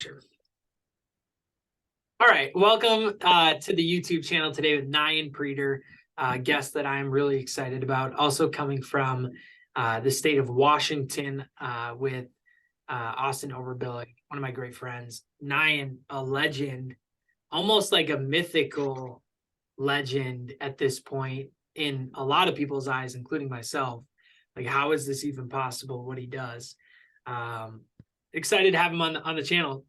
Sure. All right, welcome to the YouTube channel today with Nyan Preder, guest that I'm really excited about. Also coming from the state of Washington with Austin Overbilling, one of my great friends. Nyan, a legend, almost like a mythical legend at this point in a lot of people's eyes, including myself. Like, how is this even possible, what he does? Excited to have him on the channel.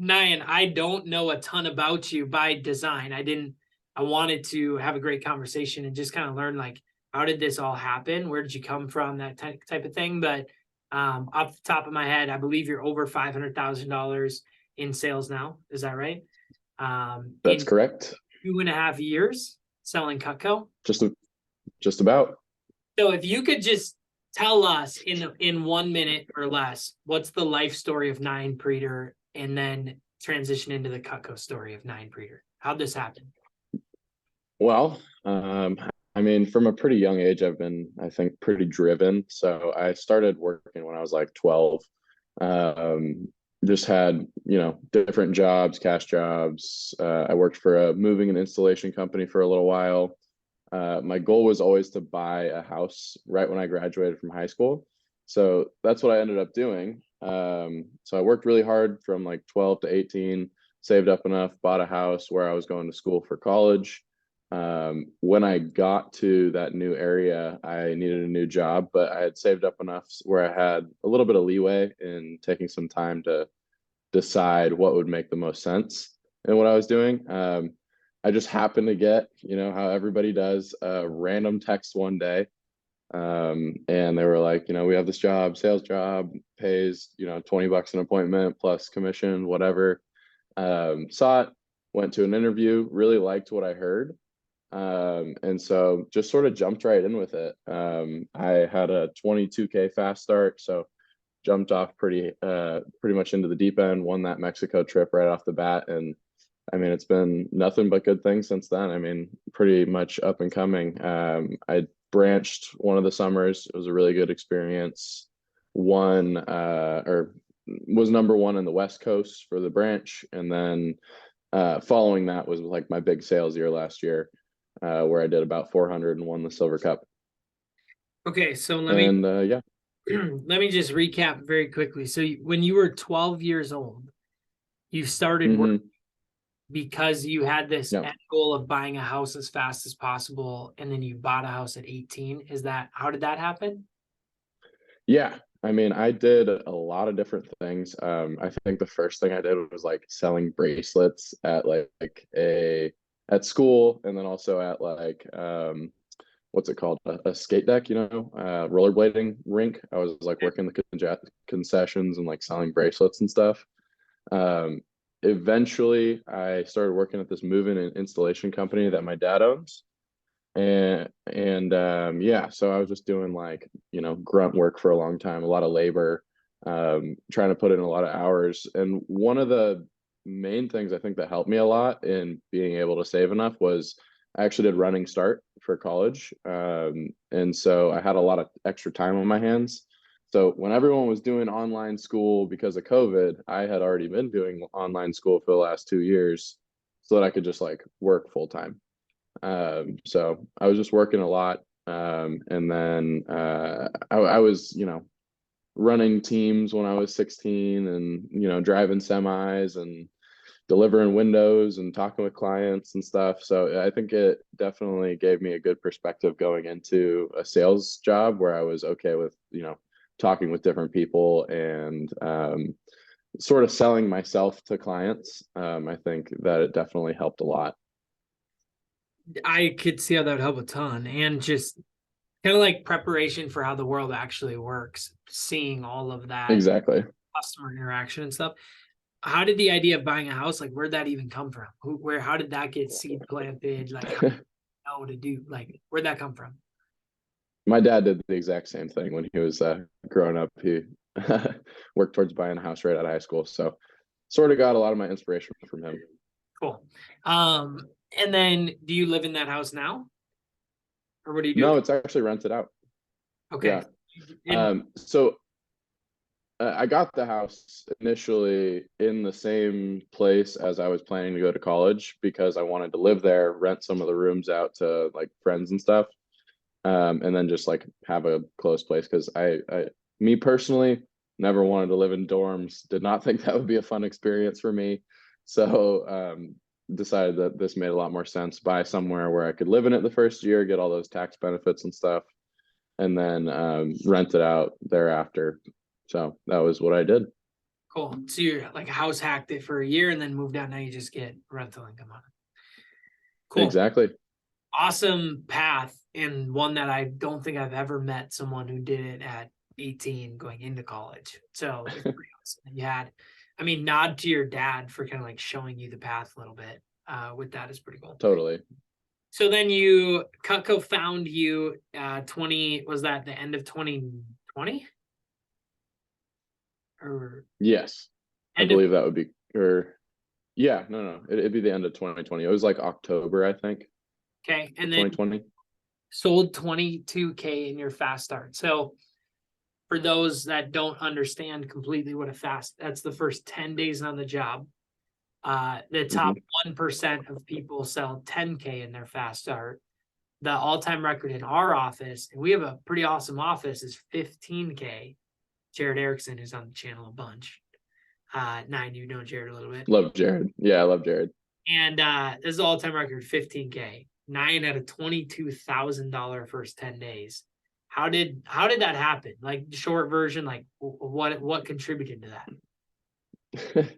Nyan, I don't know a ton about you by design. I wanted to have a great conversation and just kind of learn, like, how did this all happen? Where did you come from? That type of thing. But off the top of my head, I believe you're over $500,000 in sales now. Is that right? That's correct. 2.5 years selling Cutco. Just about. So if you could just tell us in 1 minute or less, what's the life story of Nyan Preder, and then transition into the Cutco story of Nyan Preder. How'd this happen? Well, I mean, from a pretty young age, I've been, I think, pretty driven. So I started working when I was like 12. Just had, different jobs, cash jobs. I worked for a moving and installation company for a little while. My goal was always to buy a house right when I graduated from high school. So that's what I ended up doing. So I worked really hard from like 12 to 18, saved up enough, bought a house where I was going to school for college. When I got to that new area, I needed a new job, but I had saved up enough where I had a little bit of leeway in taking some time to decide what would make the most sense in what I was doing. I just happened to get, how everybody does, a random text one day. And they were like, we have this job, sales job, pays, $20 an appointment plus commission, whatever. Saw it, went to an interview, really liked what I heard. And so just sort of jumped right in with it. I had a 22K fast start, so jumped off pretty much into the deep end, won that Mexico trip right off the bat. And I mean, it's been nothing but good things since then. I mean, pretty much up and coming. I branched one of the summers. It was a really good experience. Was number one in the West Coast for the branch. And then following that was like my big sales year last year, where I did about 400 and won the Silver Cup. Okay, so let me just recap very quickly. So when you were 12 years old, you started working because you had this end goal of buying a house as fast as possible, and then you bought a house at 18. How did that happen? Yeah. I mean, I did a lot of different things. I think the first thing I did was like selling bracelets at at school, and then also at like what's it called? A skate deck, rollerblading rink. I was like working the concessions and like selling bracelets and stuff. Eventually I started working at this moving and installation company that my dad owns. So I was just doing like, grunt work for a long time, a lot of labor, trying to put in a lot of hours. And one of the main things I think that helped me a lot in being able to save enough was I actually did running start for college. And so I had a lot of extra time on my hands. So when everyone was doing online school because of COVID, I had already been doing online school for the last 2 years so that I could just like work full time. So I was just working a lot. And then I was, running teams when I was 16 and, driving semis and delivering windows and talking with clients and stuff. So I think it definitely gave me a good perspective going into a sales job where I was okay with, talking with different people and sort of selling myself to clients. I think that it definitely helped a lot. I could see how that would help a ton, and just kind of like preparation for how the world actually works, seeing all of that Exactly. customer interaction and stuff. How did the idea of buying a house, like, where'd that even come from? How did that get seed planted? Like, how to do, like, where'd that come from? My dad did the exact same thing when he was growing up. He worked towards buying a house right out of high school. So sort of got a lot of my inspiration from him. Cool. And then do you live in that house now? Or what do you do? No, it's actually rented out. Okay. Yeah. So I got the house initially in the same place as I was planning to go to college because I wanted to live there, rent some of the rooms out to like friends and stuff, and then just like have a close place because me personally, never wanted to live in dorms. Did not think that would be a fun experience for me. So decided that this made a lot more sense. Buy somewhere where I could live in it the first year, get all those tax benefits and stuff, and then rent it out thereafter. So that was what I did. Cool. So you're like house hacked it for a year and then moved out. Now you just get rental income on it. Cool. Exactly. Awesome path, and one that I don't think I've ever met someone who did it at 18 going into college. So it's pretty awesome. You had, I mean, nod to your dad for kind of like showing you the path a little bit. With that is pretty cool. Totally. So then Cutco found you 20, was that the end of 2020? Or Yes. I believe that would be, or yeah, no. It'd be the end of 2020. It was like October, I think. Okay. And then 2020. Sold 22K in your fast start. So for those that don't understand completely what a fast, that's the first 10 days on the job. The top 1% of people sell 10K in their fast start. The all-time record in our office, and we have a pretty awesome office, is 15K. Jared Erickson, who's on the channel a bunch. Nine, you know Jared a little bit. Love Jared. Yeah, I love Jared. And this is all-time record, 15K. Nyan had a $22,000 first 10 days. How did that happen? Like short version, like what contributed to that?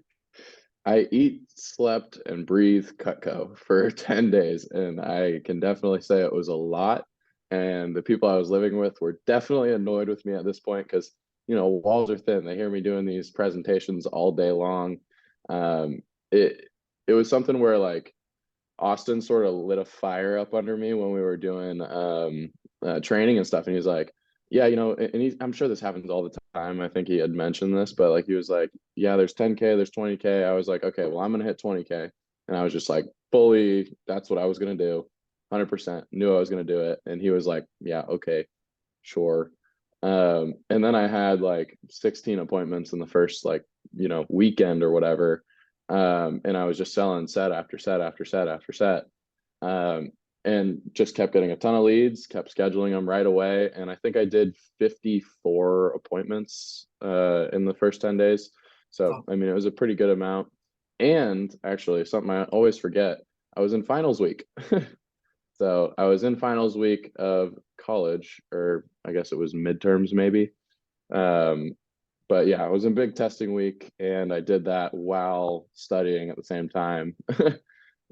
I eat, slept, and breathe Cutco for 10 days, and I can definitely say it was a lot. And the people I was living with were definitely annoyed with me at this point because, you know, walls are thin. They hear me doing these presentations all day long. It was something where like Austin sort of lit a fire up under me when we were doing training and stuff, and he's like, yeah, you know, and I'm sure this happens all the time. I think he had mentioned this, but like he was like, yeah, there's 10K, there's 20K. I was like, okay, well, I'm gonna hit 20K, and I was just like, fully, that's what I was gonna do, 100%. Knew I was gonna do it, and he was like, yeah, okay, sure. And then I had like 16 appointments in the first like, you know, weekend or whatever, and I was just selling set after set after set after set. And just kept getting a ton of leads, kept scheduling them right away. And I think I did 54 appointments in the first 10 days. So, I mean, it was a pretty good amount. And actually, something I always forget, I was in finals week. So I was in finals week of college, or I guess it was midterms maybe. But yeah, I was in big testing week, and I did that while studying at the same time.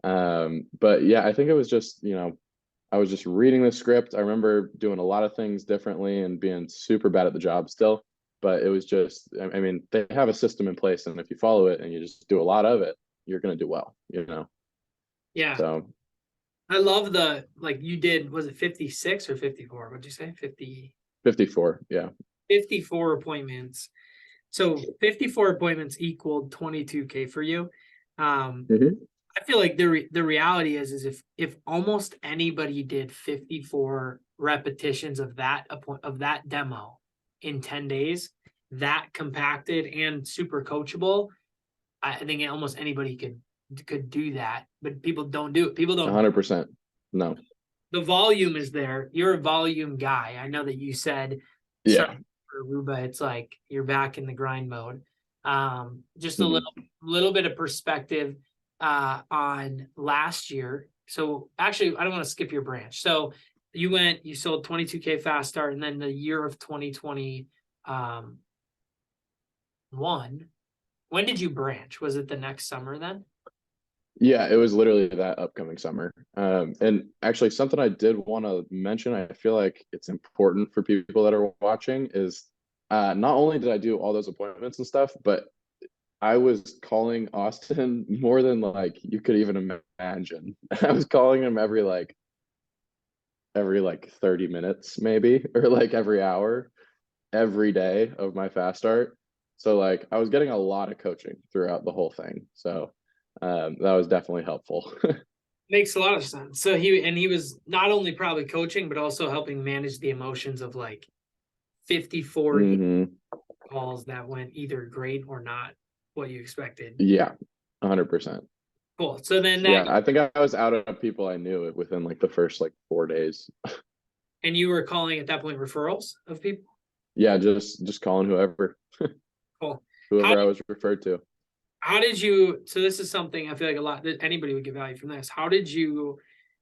But yeah, I think it was just, you know, I was just reading the script. I remember doing a lot of things differently and being super bad at the job still, but it was just, I mean, they have a system in place, and if you follow it and you just do a lot of it, you're going to do well, you know? Yeah. So I love like you did, was it 56 or 54? What'd you say? 54. Yeah. 54 appointments. So 54 appointments equaled 22K for you. I feel like the reality is if almost anybody did 54 repetitions of that demo in 10 days, that compacted and super coachable, I think almost anybody could do that, but people don't do it. People don't. 100%. No. The volume is there. You're a volume guy. I know that you said, yeah, for Aruba, it's like you're back in the grind mode. Just a little bit of perspective on last year. So actually, I don't want to skip your branch. So you sold 22K fast start, and then the year of 2021. When did you branch? Was it the next summer then? Yeah, it was literally that upcoming summer. And actually, something I did want to mention, I feel like it's important for people that are watching, is not only did I do all those appointments and stuff, but I was calling Austin more than like you could even imagine. I was calling him every 30 minutes maybe, or like every hour, every day of my fast start. So like I was getting a lot of coaching throughout the whole thing. So that was definitely helpful. Makes a lot of sense. So he was not only probably coaching, but also helping manage the emotions of like 54 calls that went either great or not what you expected? Yeah, 100%. Cool. So then Yeah, that, I think I was out of people I knew within like the first like 4 days. and you were calling at that point referrals of people? Yeah, just calling Cool. How whoever I was referred to. how did you, so this is something I feel like a lot that anybody would get value from this. How did you,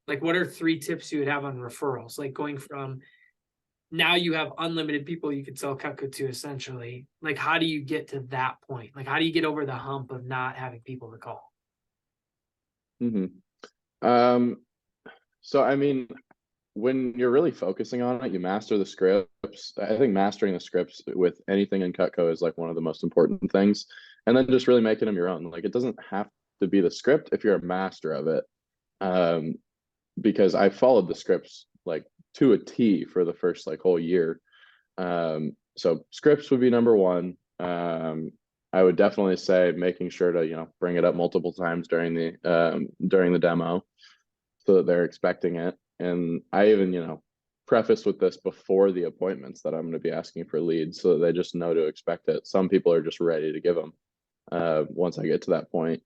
like, what are 3 tips you would have on referrals? Like going from now you have unlimited people you could sell Cutco to essentially. Like, how do you get to that point? Like, how do you get over the hump of not having people to call? hmm Um, so I mean, when you're really focusing on it, you master the scripts. I think mastering the scripts with anything in Cutco is like one of the most important things. And then just really making them your own. Like it doesn't have to be the script if you're a master of it. Um, because I followed the scripts like to a T for the first like whole year. So scripts would be number one. I would definitely say making sure to, bring it up multiple times during the demo so that they're expecting it. And I even, preface with this before the appointments that I'm going to be asking for leads so that they just know to expect it. Some people are just ready to give them once I get to that point.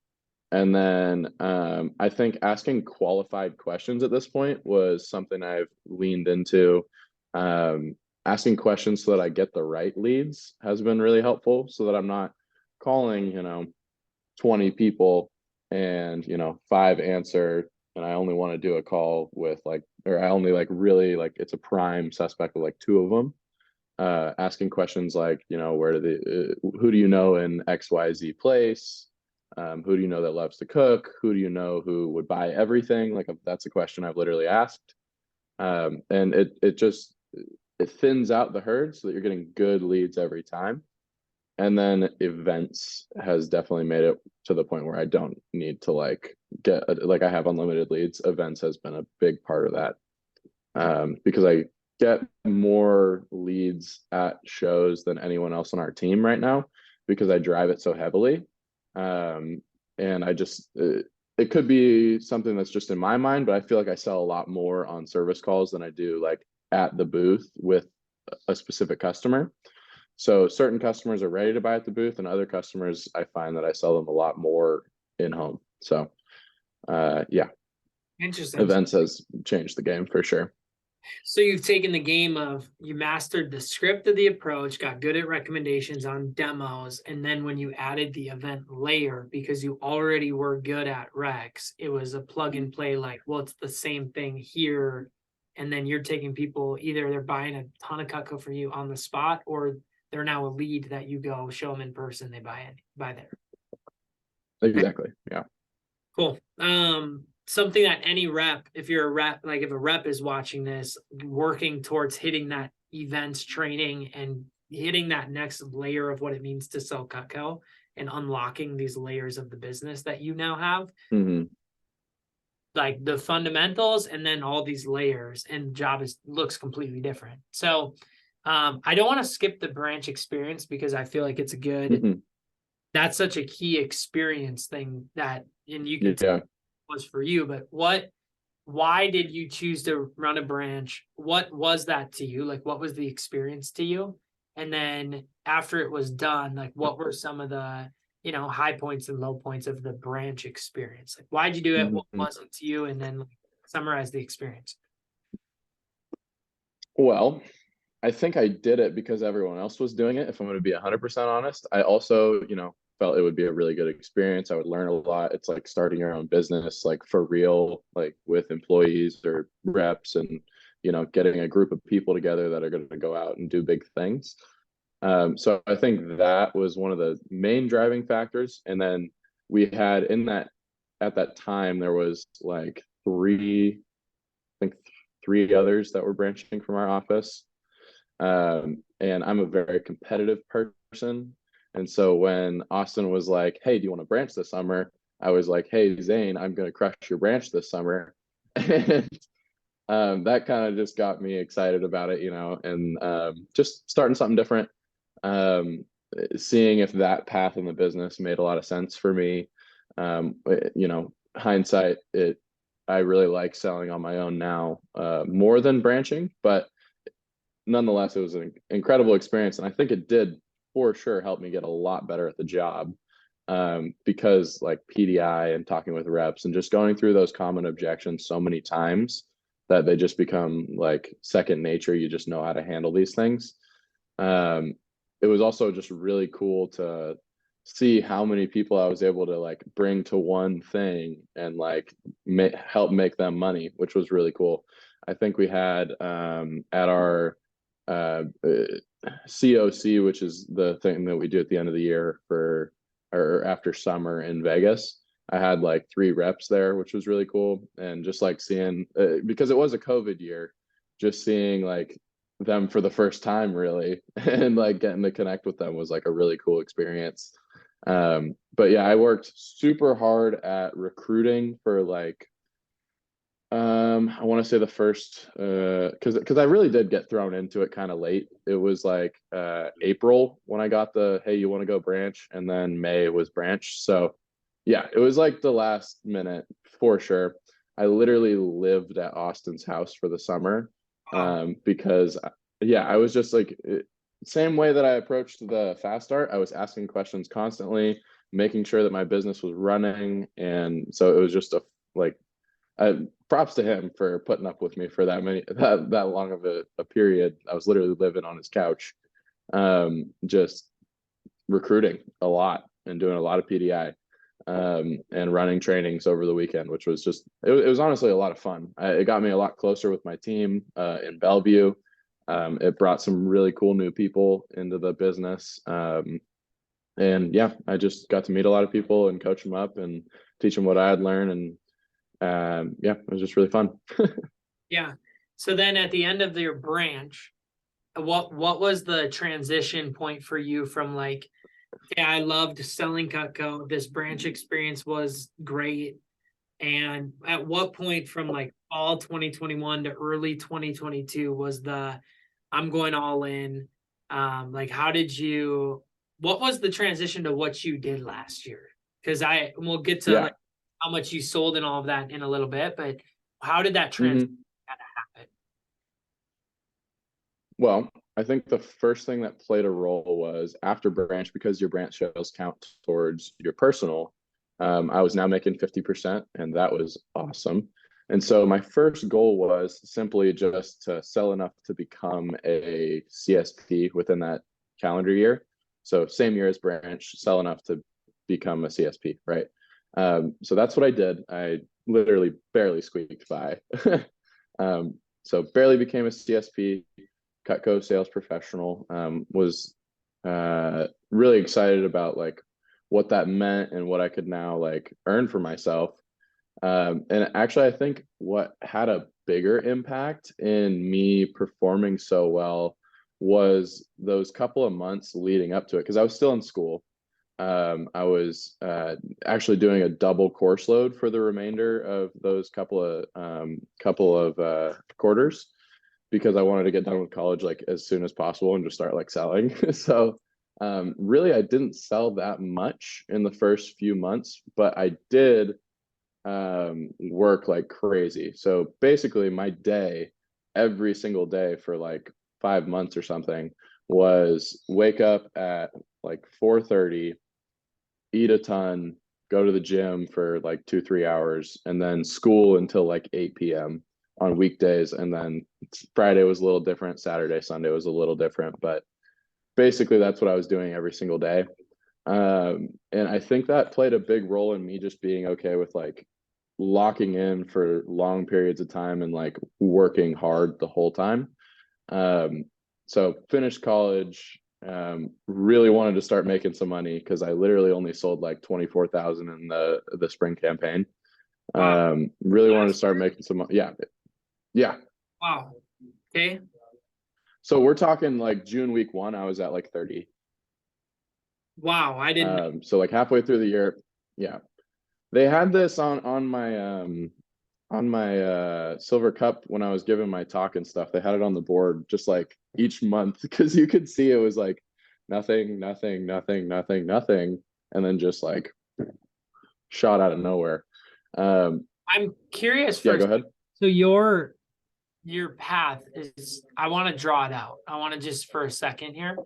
And then I think asking qualified questions at this point was something I've leaned into. Asking questions so that I get the right leads has been really helpful so that I'm not calling, 20 people and, 5 answer and I only want to do a call with like, or I only like really like it's a prime suspect with like 2 of them. Asking questions like, who do you know in XYZ place? Who do you know that loves to cook? Who do you know who would buy everything? Like that's a question I've literally asked. And it thins out the herd so that you're getting good leads every time. And then events has definitely made it to the point where I don't need to like like I have unlimited leads. Events has been a big part of that because I get more leads at shows than anyone else on our team right now because I drive it so heavily. And I just, it could be something that's just in my mind, but I feel like I sell a lot more on service calls than I do like at the booth with a specific customer. So certain customers are ready to buy at the booth, and other customers, I find that I sell them a lot more in home. So, yeah, Interesting. events has changed the game for sure. So you've taken the game of you mastered the script of the approach, got good at recommendations on demos, and then when you added the event layer, because you already were good at Rex, it was a plug and play like, well, it's the same thing here. And then you're taking people, either they're buying a ton of Cutco for you on the spot, or they're now a lead that you go show them in person, they buy there. Exactly. Yeah. Cool. Something that any rep, if you're a rep, like if a rep is watching this, working towards hitting that events training and hitting that next layer of what it means to sell Cutco and unlocking these layers of the business that you now have, Mm-hmm. like the fundamentals and then all these layers, and job looks completely different. So I don't want to skip the branch experience because I feel like it's a good, Mm-hmm. that's such a key experience thing that, and you can Yeah. was for you, but why did you choose to run a branch? What was that to you? Like, what was the experience to you? And then after it was done, like, what were some of the, high points and low points of the branch experience? Like, why'd you do it? What Mm-hmm. was it to you? And then like, summarize the experience. Well, I think I did it because everyone else was doing it. If I'm going to be 100% honest, I also, felt it would be a really good experience. I would learn a lot. It's like starting your own business, like for real, like with employees or reps and, getting a group of people together that are going to go out and do big things. So I think that was one of the main driving factors. And then we had at that time, there was like I think 3 others that were branching from our office. And I'm a very competitive person. And so when Austin was like, hey, do you want to branch this summer? I was like, hey, Zane, I'm going to crush your branch this summer. And that kind of just got me excited about it, and just starting something different. Seeing if that path in the business made a lot of sense for me. Hindsight, I really like selling on my own now more than branching, but nonetheless, it was an incredible experience. And I think it did for sure helped me get a lot better at the job. Because like PDI and talking with reps and just going through those common objections so many times that they just become like second nature. You just know how to handle these things. It was also just really cool to see how many people I was able to like bring to one thing and like help make them money, which was really cool. I think we had at our COC, which is the thing that we do at the end of the year for or after summer in Vegas. I had like 3 reps there, which was really cool. And just like seeing, because it was a COVID year, just seeing like them for the first time really and like getting to connect with them was like a really cool experience. But yeah, I worked super hard at recruiting for like I want to say the first because I really did get thrown into it kind of late. It was like April when I got the hey, you want to go branch, and then May was branch. So yeah, it was like the last minute for sure. I literally lived at Austin's house for the summer because yeah, I was just like same way that I approached the fast start. I was asking questions constantly, making sure that my business was running, and so it was just a like props to him for putting up with me for that long of a period. I was literally living on his couch, just recruiting a lot and doing a lot of PDI, and running trainings over the weekend, which was just it was honestly a lot of fun. It got me a lot closer with my team in Bellevue. It brought some really cool new people into the business. And yeah, I just got to meet a lot of people and coach them up and teach them what I had learned. And yeah, it was just really fun. Yeah. So then at the end of your branch, what was the transition point for you from like, yeah, I loved selling Cutco. This branch experience was great. And at what point from like all 2021 to early 2022 was the I'm going all in? Like what was the transition to what you did last year? Because we'll get to Yeah. like how much you sold and all of that in a little bit, but how did that transition happen? Well, I think the first thing that played a role was after branch, because your branch sales count towards your personal. I was now making 50%, and that was awesome. And so my first goal was simply just to sell enough to become a CSP within that calendar year. So same year as branch, sell enough to become a CSP, right? So that's what I did. I literally barely squeaked by. So barely became a CSP. Cutco sales professional. Was really excited about like what that meant and what I could now like earn for myself. And actually, I think what had a bigger impact in me performing so well was those couple of months leading up to it, because I was still in school. I was actually doing a double course load for the remainder of those couple of quarters, because I wanted to get done with college like as soon as possible and just start like selling. So really I didn't sell that much in the first few months, but I did work like crazy. So basically my day, every single day for like 5 months or something, was wake up at like 4:30, eat a ton, go to the gym for like 2-3 hours, and then school until like 8 p.m. on weekdays. And then Friday was a little different. Saturday, Sunday was a little different, but basically that's what I was doing every single day. And I think that played a big role in me just being okay with like locking in for long periods of time and like working hard the whole time. So finished college, really wanted to start making some money because I literally only sold like 24,000 in the spring campaign. Really wanted to start making some money. Yeah. Wow. Okay. So we're talking like June week 1, I was at like 30. Wow. I didn't. So like halfway through the year, yeah. They had this on my silver cup when I was giving my talk and stuff. They had it on the board just like each month, because you could see it was like nothing, nothing, nothing, nothing, nothing, and then just like shot out of nowhere. I'm curious Yeah, first. go ahead. So your path is, I want to draw it out. I want to just for a second here.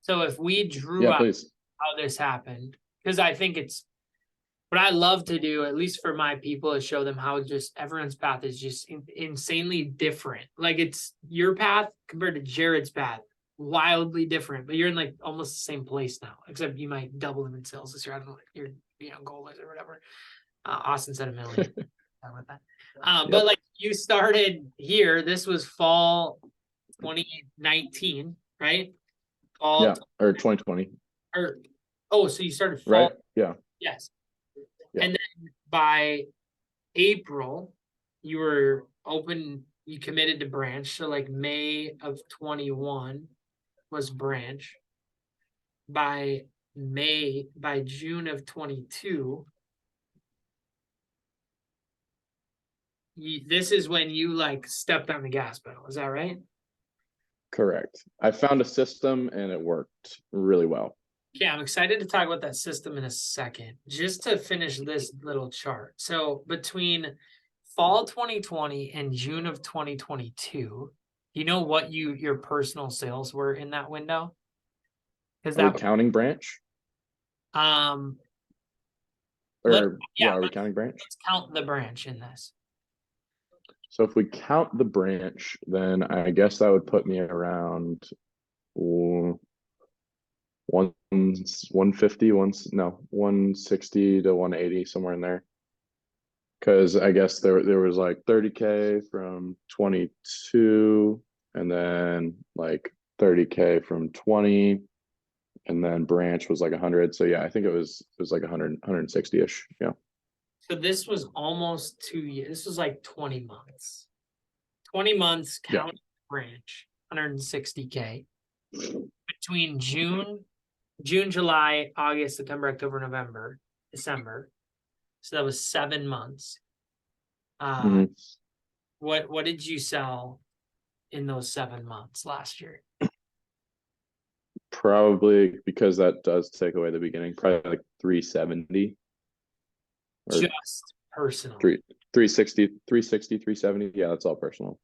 So if we drew Yeah, out please. how this happened, because I think it's what I love to do, at least for my people, is show them how just everyone's path is just insanely different. Like it's your path compared to Jared's path, wildly different, but you're in like almost the same place now, except you might double them in sales this year. I don't know what your goal is or whatever. Austin said $1 million. With that. But like you started here, this was fall 2019, right? Fall Yeah, or 2020. or oh, so you started fall. Right? Yeah. Yes. Yeah. And then by April, you were open, you committed to branch. So like May of 21 was branch. By June of 22, this is when you like stepped on the gas pedal. Is that right? Correct. I found a system and it worked really well. Yeah, I'm excited to talk about that system in a second. Just to finish this little chart. So between fall 2020 and June of 2022, you know what your personal sales were in that window? Because Are we that counting branch? um Or yeah, are we counting branch? let's count the branch in this. So if we count the branch, then I guess that would put me around 150, 160 to 180, somewhere in there. Because I guess there was like 30K from 22, and then like 30K from 20, and then branch was like 100. So yeah, I think it was like 100, 160-ish. Yeah. So this was almost 2 years. This was like 20 months. 20 months count branch, 160K. Between June, July, August, September, October, November, December. So that was 7 months. What did you sell in those 7 months last year? Probably, because that does take away the beginning, probably like 370. Just personal. 360, 370. Yeah, that's all personal.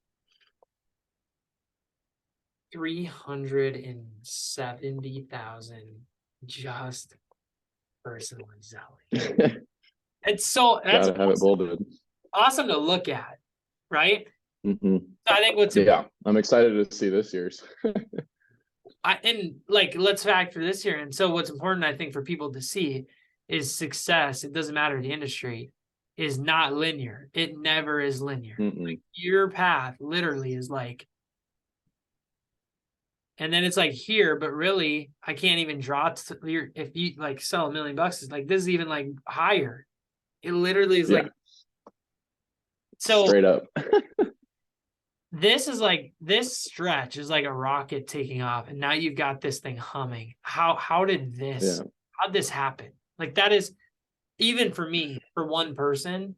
370,000 just personal selling. That's Gotta have it bolded. Awesome to look at, right? Mm-hmm. So I think I'm excited to see this year's. Let's factor this here. And so what's important, I think, for people to see is success. It doesn't matter the industry is not linear. It never is linear. Like your path literally is like, and then it's like here, but really I can't even draw if you like sell $1 million, it's like this is even like higher. It literally is like so straight up. This is like this stretch is like a rocket taking off, and now you've got this thing humming. How'd this happen? Like that is, even for me, for one person,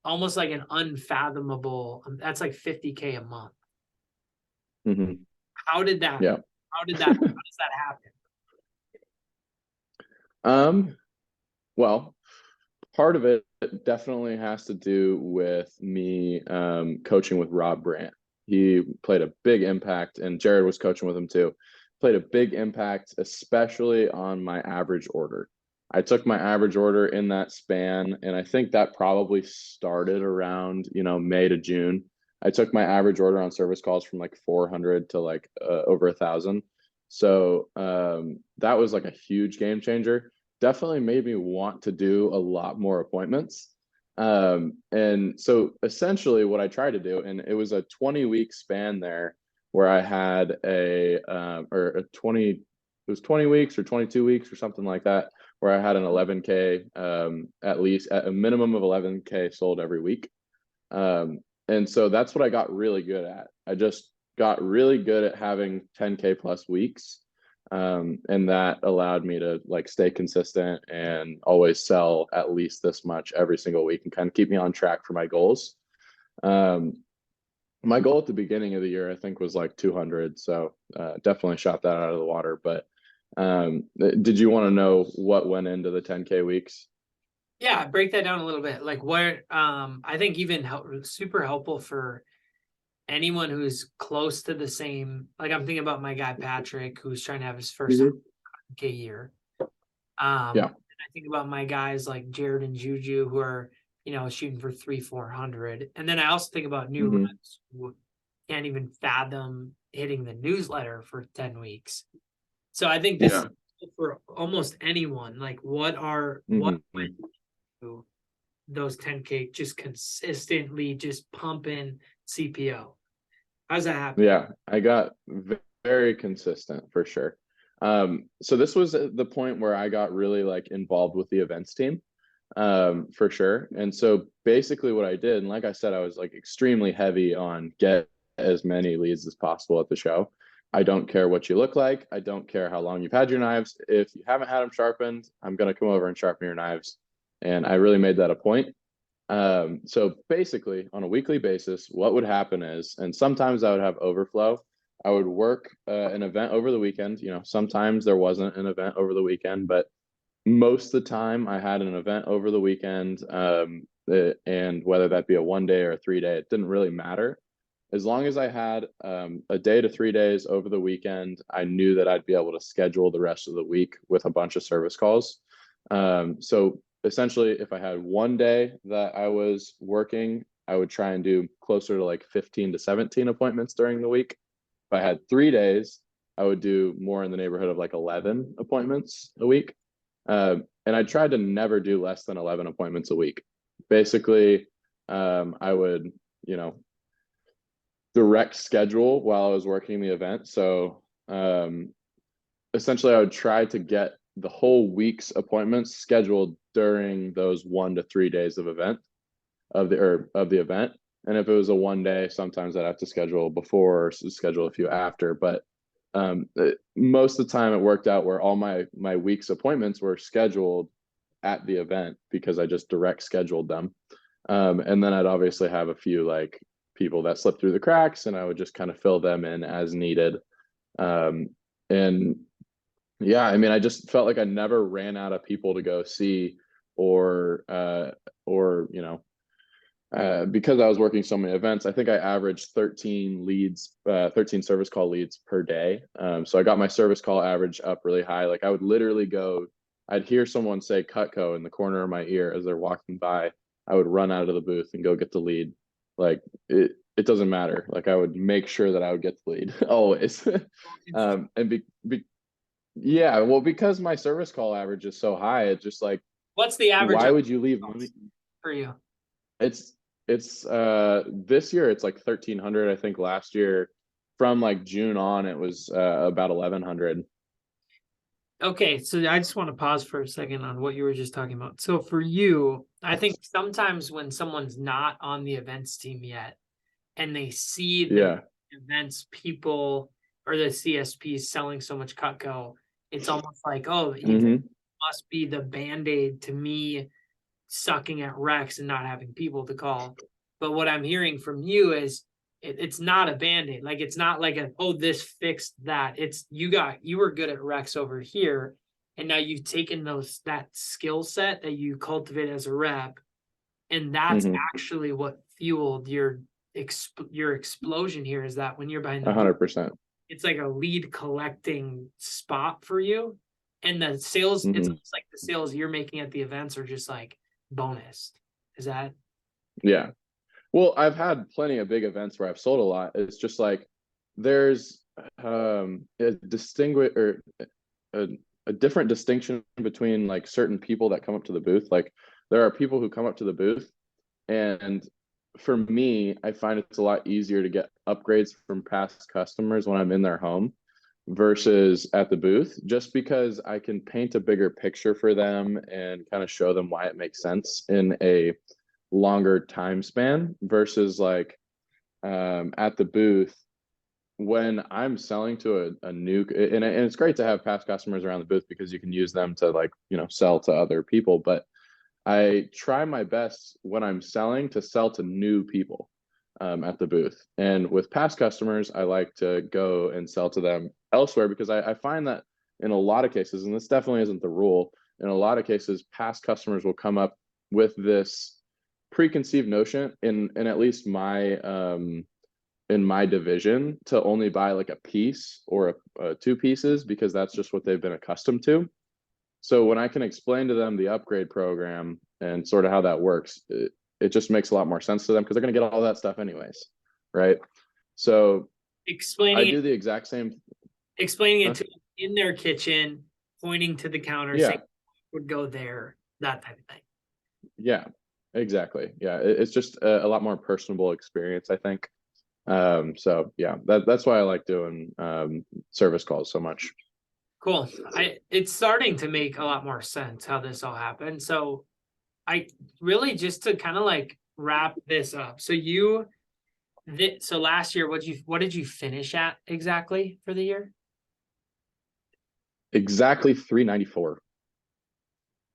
almost like an unfathomable. That's like 50K a month. How did that? Yeah. How does that happen? Well, part of it definitely has to do with me coaching with Rob Brandt. He played a big impact, and Jared was coaching with him too. Played a big impact, especially on my average order. I took my average order in that span, and I think that probably started around, May to June. I took my average order on service calls from like 400 to like over 1,000. So that was like a huge game changer. Definitely made me want to do a lot more appointments. And so essentially what I tried to do, and it was a 20-week span there where I had it was 20 weeks or 22 weeks or something like that, where I had an 11K, at least at a minimum of 11K sold every week. And so that's what I got really good at. I just got really good at having 10K plus weeks. And that allowed me to like stay consistent and always sell at least this much every single week and kind of keep me on track for my goals. My goal at the beginning of the year, I think, was like 200. So definitely shot that out of the water. But did you want to know what went into the 10K weeks? Yeah, break that down a little bit. Like what I think even super helpful for anyone who's close to the same, like I'm thinking about my guy Patrick, who's trying to have his first Mhm. K year. Yeah. And I think about my guys like Jared and Juju who are, shooting for 300-400. And then I also think about new Mhm. reps who can't even fathom hitting the newsletter for 10 weeks. So I think this Yeah. is for almost anyone. Like, what Mhm. went to those 10K just consistently just pumping CPO? How's that happen? Yeah, I got very consistent for sure. So this was the point where I got really like involved with the events team, for sure. And so basically what I did, and like I said, I was like extremely heavy on get as many leads as possible at the show. I don't care what you look like. I don't care how long you've had your knives. If you haven't had them sharpened, I'm going to come over and sharpen your knives. And I really made that a point. So basically, on a weekly basis, what would happen is, and sometimes I would have overflow. I would work an event over the weekend. Sometimes there wasn't an event over the weekend, but most of the time I had an event over the weekend. And whether that be a 1 day or a 3 day, it didn't really matter. As long as I had a day to 3 days over the weekend, I knew that I'd be able to schedule the rest of the week with a bunch of service calls. So essentially, if I had 1 day that I was working, I would try and do closer to like 15 to 17 appointments during the week. If I had 3 days, I would do more in the neighborhood of like 11 appointments a week. And I tried to never do less than 11 appointments a week. Basically, I would, you know, direct schedule while I was working the event. So essentially, I would try to get the whole week's appointments scheduled during those 1 to 3 days of the event. And if it was a 1 day, sometimes I'd have to schedule before or schedule a few after. But most of the time, it worked out where all my week's appointments were scheduled at the event because I just direct scheduled them. And then I'd obviously have a few like people that slip through the cracks, and I would just kind of fill them in as needed. And yeah, I mean, I just felt like I never ran out of people to go see, or or because I was working so many events, I think I averaged 13 leads, 13 service call leads per day. So I got my service call average up really high. Like I would literally I'd hear someone say Cutco in the corner of my ear as they're walking by. I would run out of the booth and go get the lead. Like it doesn't matter. Like I would make sure that I would get the lead always. And yeah, well, because my service call average is so high, it's just like, What's the average why would you leave money? for you? It's this year it's like 1,300. I think last year from like June on it was about 1,100. Okay, so I just want to pause for a second on what you were just talking about. So for you, I think sometimes when someone's not on the events team yet and they see the Yeah. events people or the CSPs selling so much Cutco, it's almost like, oh, it Hmm. must be the band-aid to me sucking at Rex and not having people to call. But what I'm hearing from you is it's not a band-aid. Like it's not like this fixed that. It's you were good at Rex over here. And now you've taken that skill set that you cultivate as a rep, and that's Hmm. actually what fueled your explosion here. Is that when you're behind the booth, 100%. it's like a lead collecting spot for you, and the sales. It's Hmm. almost like the sales you're making at the events are just like bonus. Is that Yeah. Well, I've had plenty of big events where I've sold a lot. It's just like there's a distinguish or a, a different distinction between like certain people that come up to the booth. Like there are people who come up to the booth, and for me, I find it's a lot easier to get upgrades from past customers when I'm in their home versus at the booth, just because I can paint a bigger picture for them and kind of show them why it makes sense in a longer time span versus like at the booth when I'm selling to a new, and it's great to have past customers around the booth because you can use them to like, sell to other people. But I try my best when I'm selling to sell to new people at the booth. And with past customers, I like to go and sell to them elsewhere because I find that in a lot of cases, and this definitely isn't the rule, in a lot of cases, past customers will come up with this preconceived notion in at least in my division to only buy like a piece or two pieces because that's just what they've been accustomed to. So when I can explain to them the upgrade program and sort of how that works, it just makes a lot more sense to them because they're going to get all that stuff anyways, right? So I Explaining do it, the exact same. explaining Huh? it to in their kitchen, pointing to the counter, Yeah, saying would go there, that type of thing. yeah, exactly. Yeah, it's just a lot more personable experience, I think. So yeah, that's why I like doing service calls so much. Cool. It's starting to make a lot more sense how this all happened. So I really, just to kind of like wrap this up. So so last year, what did you finish at exactly for the year? Exactly 394.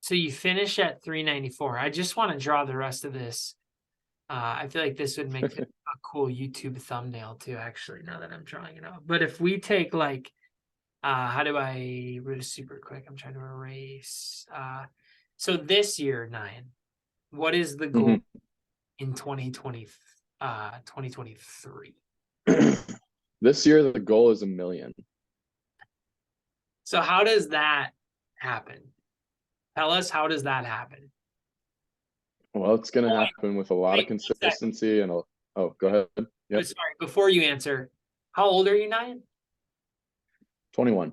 So you finish at 394. I just want to draw the rest of this. I feel like this would make a cool YouTube thumbnail too, actually, now that I'm drawing it out. But if we take like, how do I super quick? I'm trying to erase. So this year, Nyan, what is the goal in 2023? This year the goal is 1 million. So how does that happen? Tell us, how does that happen? Well, it's going to Oh, happen with a lot of wait, 1 second. consistency and oh, go ahead. Yep. Sorry, before you answer, how old are you, Nyan? 21.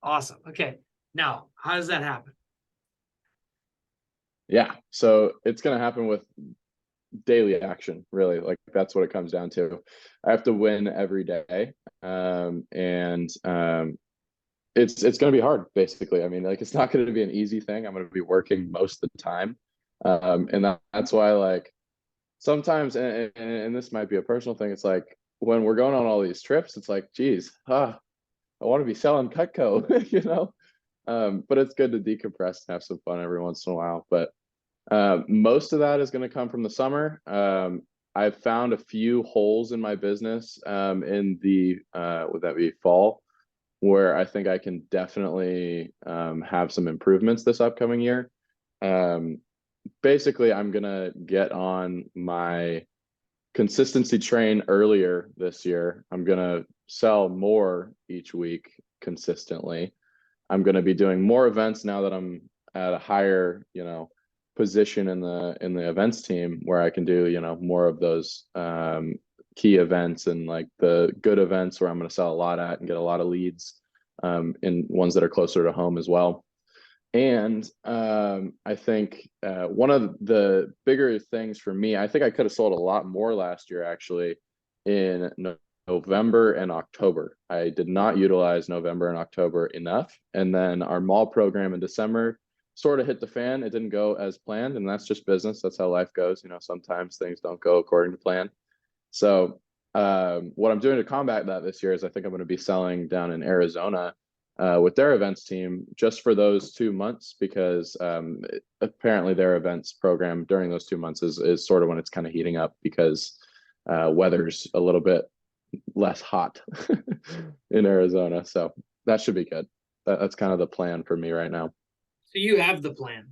Awesome. Okay. Now, how does that happen? Yeah. So it's going to happen with daily action, really. Like that's what it comes down to. I have to win every day. It's going to be hard, basically. I mean, like it's not going to be an easy thing. I'm going to be working most of the time. That's why like sometimes, and this might be a personal thing, it's like when we're going on all these trips, it's like, geez, I want to be selling Cutco, you know? But it's good to decompress and have some fun every once in a while. But most of that is going to come from the summer. I've found a few holes in my business in the would that be fall, where I think I can definitely have some improvements this upcoming year. Basically, I'm gonna get on my consistency train earlier this year. I'm gonna sell more each week consistently. I'm gonna be doing more events now that I'm at a higher, position in the events team where I can do, more of those key events and like the good events where I'm gonna sell a lot at and get a lot of leads in ones that are closer to home as well. And I think one of the bigger things for me, I think I could have sold a lot more last year actually in November and October. I did not utilize November and October enough. And then our mall program in December sort of hit the fan. It didn't go as planned, and that's just business. That's how life goes. Sometimes things don't go according to plan. So what I'm doing to combat that this year is I think I'm going to be selling down in Arizona with their events team just for those 2 months because apparently their events program during those 2 months is sort of when it's kind of heating up because weather's a little bit less hot in Arizona. So that should be good. That's kind of the plan for me right now. So you have the plan.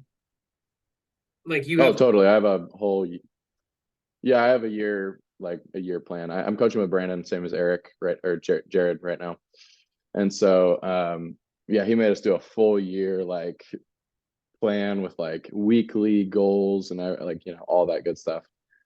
Like you Oh, have totally. I have a whole, I have a year plan. I'm coaching with Brandon, same as Eric, right? Or Jared right now. And so, he made us do a full year like plan with like weekly goals and all that good stuff.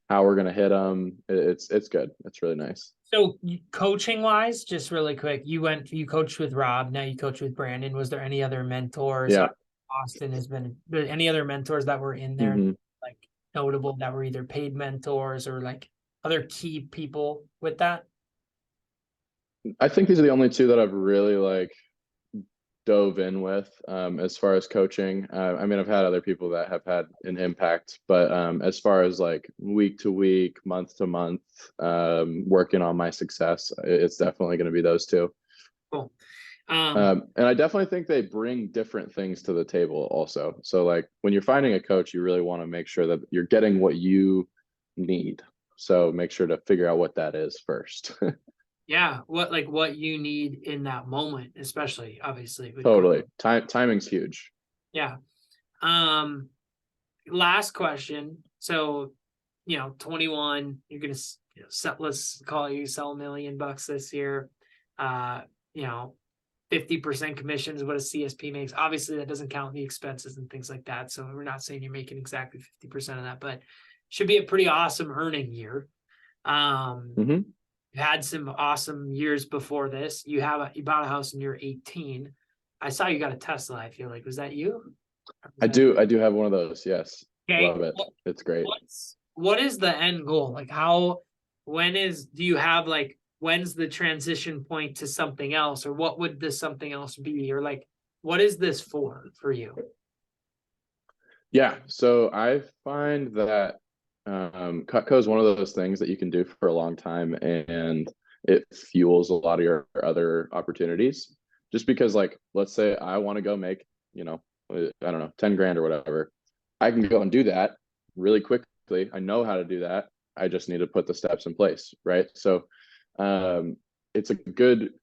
How we're gonna hit them. It's good. It's really nice. So coaching wise, just really quick, you coached with Rob, now you coach with Brandon. Was there any other mentors? Yeah. Austin has been, any other mentors that were in there, like notable, that were either paid mentors or like other key people with that? I think these are the only two that I've really like dove in with as far as coaching. I mean, I've had other people that have had an impact, but as far as like week to week, month to month, working on my success, it's definitely going to be those two. Cool. And I definitely think they bring different things to the table also. So like when you're finding a coach, you really want to make sure that you're getting what you need. So make sure to figure out what that is first. Yeah, what you need in that moment, especially obviously with Totally. Timing's huge. yeah. Last question. So 21, you're going to sell, let's call it, you sell $1 million this year. 50% commission is what a CSP makes. Obviously, that doesn't count the expenses and things like that. So we're not saying you're making exactly 50% of that, but should be a pretty awesome earning year. Mhm. You had some awesome years before this. You bought a house when you're 18. I saw you got a Tesla. I feel like, was that you? I do have one of those. Yes. Okay. Love it. It's great. What is the end goal? Like do you have like, when's the transition point to something else, or what would this something else be? Or like, what is this for you? Yeah. So I find that Cutco is one of those things that you can do for a long time, and it fuels a lot of your other opportunities. Just because, like, let's say I want to go make, I don't know, 10 grand or whatever. I can go and do that really quickly. I know how to do that. I just need to put the steps in place, right? So it's a good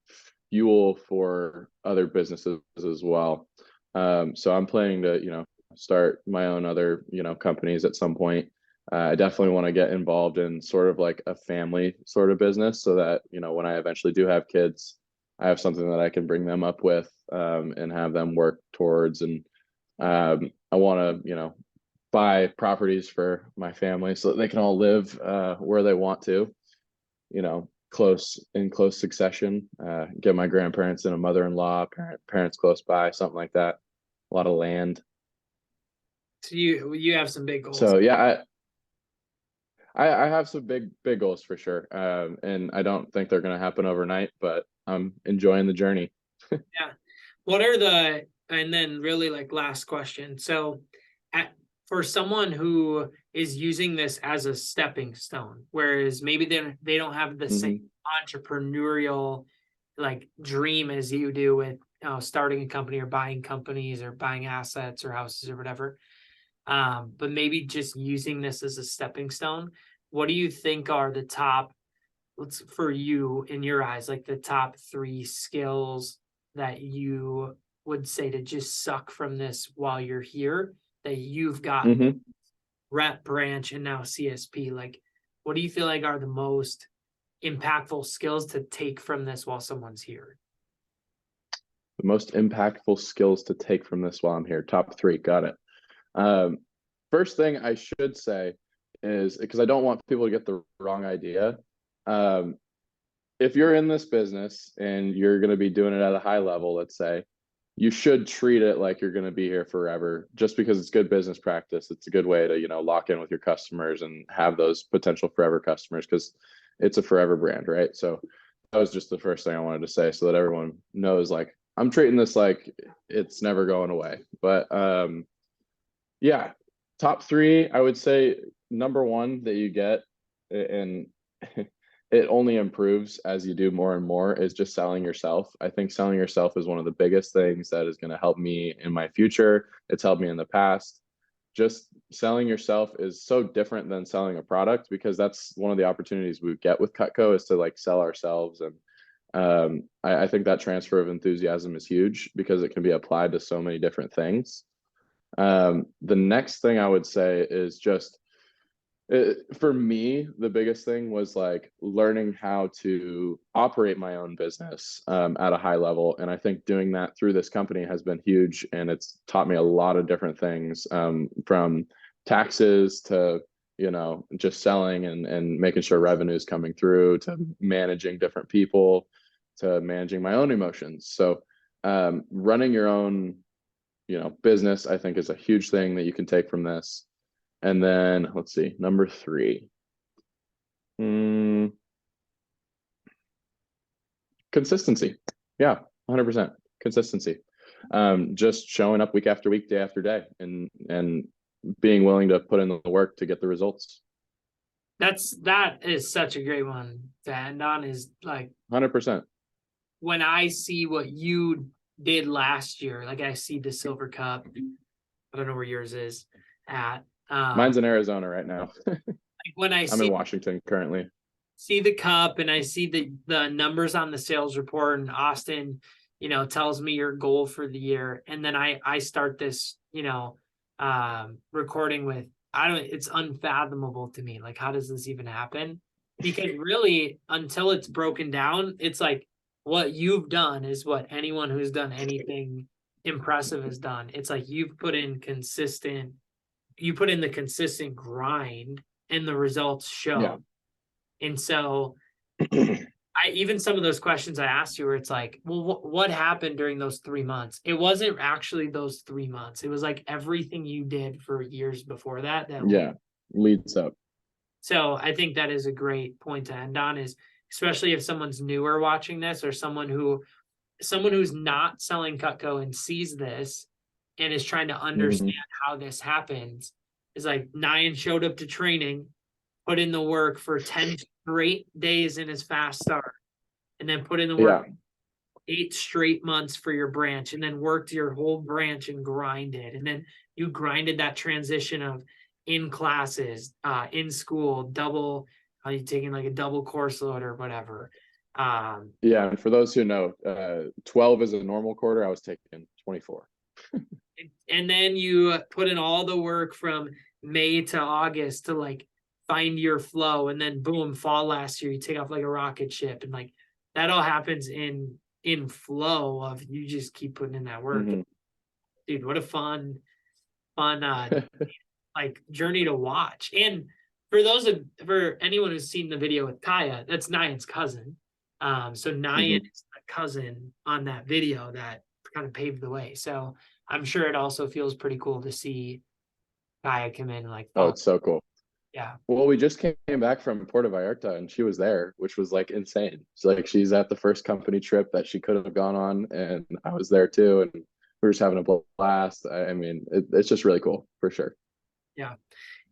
fuel for other businesses as well. So I'm planning to, start my own other, companies at some point. I definitely want to get involved in sort of like a family sort of business, so that, when I eventually do have kids, I have something that I can bring them up with, and have them work towards. And I want to, buy properties for my family so that they can all live where they want to, close succession, get my grandparents and a mother-in-law, parents close by, something like that. A lot of land. So you have some big goals. So yeah, I have some big goals for sure. And I don't think they're going to happen overnight, but I'm enjoying the journey. Yeah. And then really, like, last question. So for someone who is using this as a stepping stone, whereas maybe they don't have the same entrepreneurial like dream as you do with starting a company or buying companies or buying assets or houses or whatever, but maybe just using this as a stepping stone, what do you think are the top, for you in your eyes, like the top 3 skills that you would say to just suck from this while you're here, that you've got rep, branch, and now CSP? Like, what do you feel like are the most impactful skills to take from this while someone's here? The most impactful skills to take from this while I'm here. Top 3. Got it. First thing I should say is, because I don't want people to get the wrong idea. If you're in this business and you're going to be doing it at a high level, let's say, you should treat it like you're going to be here forever, just because it's good business practice. It's a good way to, lock in with your customers and have those potential forever customers, because it's a forever brand, right? So that was just the first thing I wanted to say, so that everyone knows, like, I'm treating this like it's never going away. But yeah, top 3, I would say number 1 that you get, and it only improves as you do more and more, is just selling yourself. I think selling yourself is one of the biggest things that is going to help me in my future. It's helped me in the past. Just selling yourself is so different than selling a product, because that's one of the opportunities we get with Cutco, is to like sell ourselves. And I think that transfer of enthusiasm is huge, because it can be applied to so many different things. The next thing I would say is just, for me, the biggest thing was like learning how to operate my own business at a high level. And I think doing that through this company has been huge, and it's taught me a lot of different things, from taxes to, just selling and making sure revenue is coming through, to managing different people, to managing my own emotions. So running your own, business, I think, is a huge thing that you can take from this. And then let's see, number 3. Consistency. Yeah, 100% consistency. Just showing up week after week, day after day, and being willing to put in the work to get the results. That is such a great one to end on, is like 100%. When I see what you did last year, like I see the Silver Cup. I don't know where yours is at. Mine's in Arizona right now. When I'm in Washington currently. See the cup, and I see the numbers on the sales report, and Austin, tells me your goal for the year, and then I start this, recording with it's unfathomable to me. Like, how does this even happen? Because really, until it's broken down, it's like what you've done is what anyone who's done anything impressive has done. It's like you put in the consistent grind and the results Yeah. show. And so even some of those questions I asked you where it's like, well, what happened during those 3 months? It wasn't actually those 3 months. It was like everything you did for years before that. Yeah. Leads up. So I think that is a great point to end on, is especially if someone's newer watching this, or someone who's not selling Cutco and sees this and is trying to understand how this happens, is like Nyan showed up to training, put in the work for 10 straight days in his fast start, and then put in the work 8 straight months for your branch, and then worked your whole branch and grinded. And then you grinded that transition of in classes, in school, you taking like a double course load or whatever. Yeah, and for those who know, 12 is a normal quarter. I was taking 24. And then you put in all the work from May to August to like find your flow, and then boom, fall last year, you take off like a rocket ship, and like that all happens in flow of you just keep putting in that work. Dude, what a fun like journey to watch. And for anyone who's seen the video with Kaya, that's Nyan's cousin. So Nyan is the cousin on that video that kind of paved the way. So I'm sure it also feels pretty cool to see Kaya come in and like, Oh, it's so cool. yeah. Well, we just came back from Puerto Vallarta and she was there, which was like insane. So like she's at the first company trip that she could have gone on, and I was there too, and we were just having a blast. I mean, it's just really cool for sure. Yeah.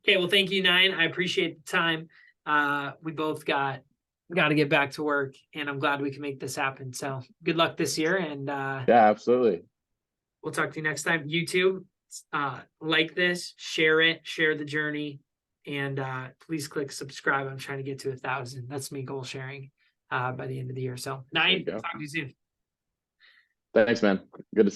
Okay. Well, thank you, Nyan. I appreciate the time. We both got to get back to work, and I'm glad we can make this happen. So good luck this year, and Yeah, absolutely. we'll talk to you next time. YouTube, like this, share it, share the journey, and please click subscribe. I'm trying to get to 1,000. That's me goal sharing by the end of the year. So Nyan, talk to you soon. Thanks, man. Good to